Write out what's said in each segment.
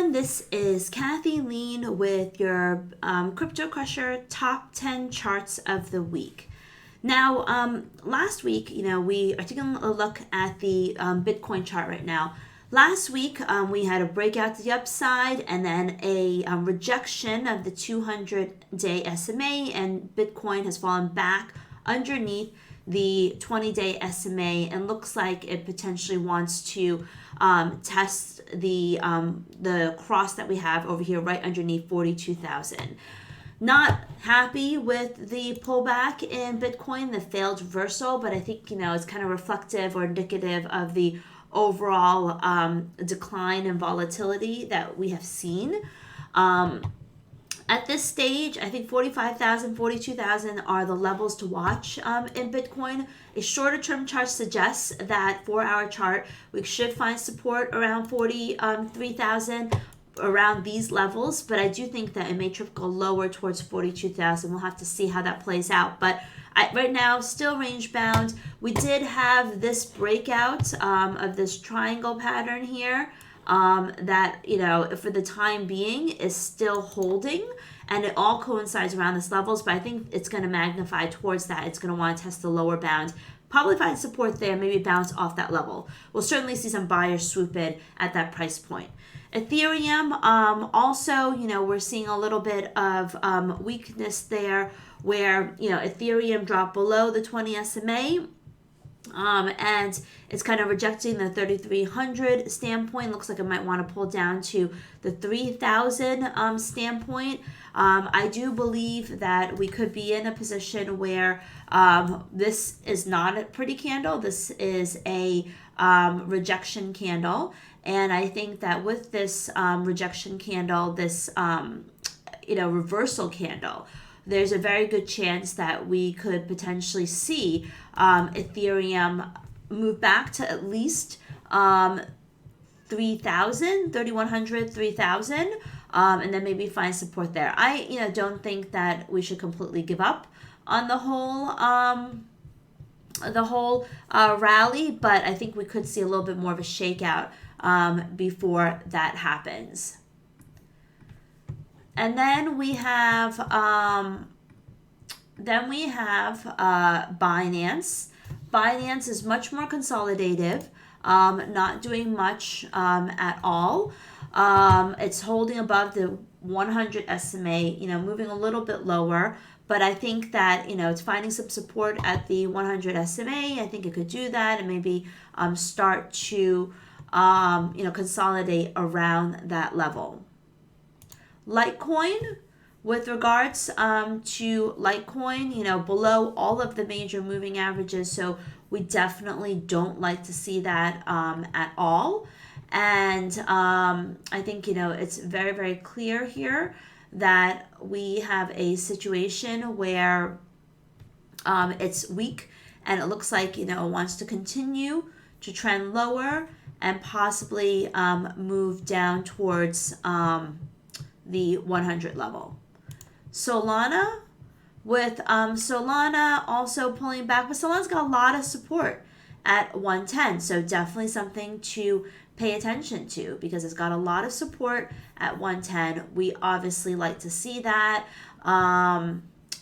everyone, this is Kathy Lean with your Crypto Crusher Top 10 Charts of the Week. Now, last week, we are taking a look at the Bitcoin chart right now. Last week, we had a breakout to the upside and then a rejection of the 200-day SMA, and Bitcoin has fallen back underneath the 20-day SMA and looks like it potentially wants to test the cross that we have over here right underneath 42,000. Not happy with the pullback in Bitcoin, the failed reversal, but I think it's kind of reflective or indicative of the overall decline in volatility that we have seen. At this stage, I think 45,000, 42,000 are the levels to watch in Bitcoin. A shorter term chart suggests that 4-hour chart, we should find support around 43,000, around these levels, but I do think that it may trickle lower towards 42,000. We'll have to see how that plays out, but right now, still range bound. We did have this breakout of this triangle pattern here. That, for the time being is still holding, and it all coincides around this levels, but I think it's going to magnify towards that. It's going to want to test the lower bound, probably find support there, maybe bounce off that level. We'll certainly see some buyers swoop in at that price point. Ethereum, also, we're seeing a little bit of weakness there where, Ethereum dropped below the 20 SMA. And it's kind of rejecting the 3,300 standpoint. Looks like it might want to pull down to the 3,000 standpoint. I do believe that we could be in a position where this is not a pretty candle. This is a rejection candle. And I think that with this rejection candle, this reversal candle, there's a very good chance that we could potentially see Ethereum move back to at least 3,000, 3,100, 3,000, and then maybe find support there. I don't think that we should completely give up on the whole rally, but I think we could see a little bit more of a shakeout before that happens. And then we have Binance. Binance is much more consolidative, not doing much at all. It's holding above the 100 SMA, moving a little bit lower. But I think that, it's finding some support at the 100 SMA. I think it could do that and maybe start to, consolidate around that level. Litecoin, with regards to Litecoin, below all of the major moving averages, so we definitely don't like to see that at all. And I think, it's very, very clear here that we have a situation where it's weak and it looks like, it wants to continue to trend lower and possibly move down towards the 100 level. Solana, with Solana also pulling back, but Solana's got a lot of support at 110, so definitely something to pay attention to because it's got a lot of support at 110. We obviously like to see that.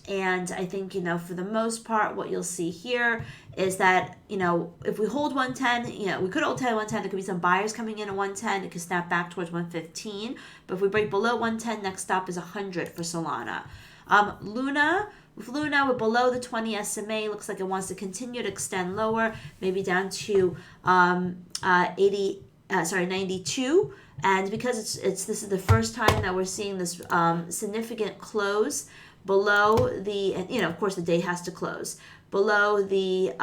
And I think, for the most part, what you'll see here is that, if we hold 110, we could hold 110. There could be some buyers coming in at 110. It could snap back towards 115. But if we break below 110, next stop is 100 for Solana. Luna, we're below the 20 SMA. Looks like it wants to continue to extend lower, maybe down to 92. And because this is the first time that we're seeing this significant close below the, of course the day has to close, below the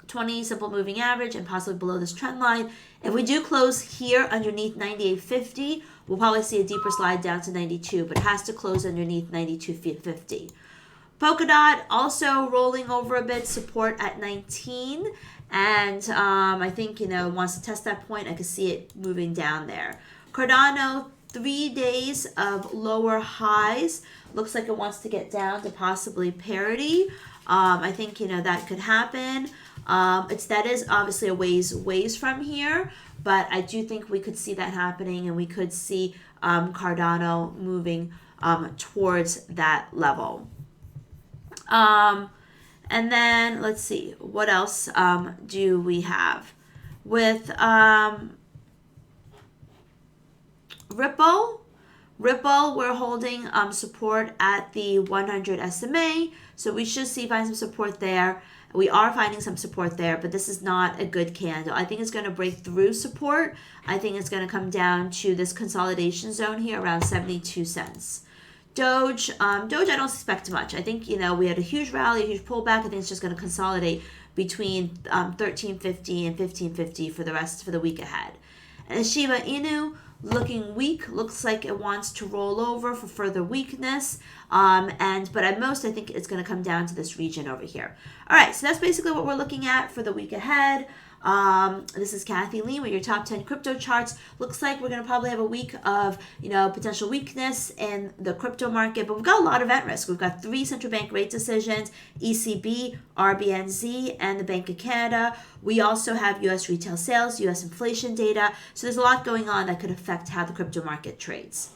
20 simple moving average and possibly below this trend line. If we do close here underneath 98.50, we'll probably see a deeper slide down to 92, but it has to close underneath 92.50. Polkadot also rolling over a bit, support at 19, and I think, wants to test that point. I can see it moving down there. Cardano, 3 days of lower highs. Looks like it wants to get down to possibly parity. I think, that could happen. That is obviously a ways from here, but I do think we could see that happening, and we could see Cardano moving towards that level. And then let's see, what else do we have? With Ripple, we're holding support at the 100 SMA, so we should find some support there. We are finding some support there, but this is not a good candle. I think it's going to break through support. I think it's going to come down to this consolidation zone here around 72 cents. Doge, I don't expect much. I think, we had a huge rally, a huge pullback. I think it's just going to consolidate between 1350 and 1550 for the week ahead. And Shiba Inu, looking weak, looks like it wants to roll over for further weakness. But at most, I think it's going to come down to this region over here. All right, so that's basically what we're looking at for the week ahead. This is Kathy Lean with your top 10 crypto charts. Looks like we're going to probably have a week of, potential weakness in the crypto market, but we've got a lot of event risk. We've got 3 central bank rate decisions, ECB, RBNZ, and the Bank of Canada. We also have U.S. retail sales, U.S. inflation data. So there's a lot going on that could affect how the crypto market trades.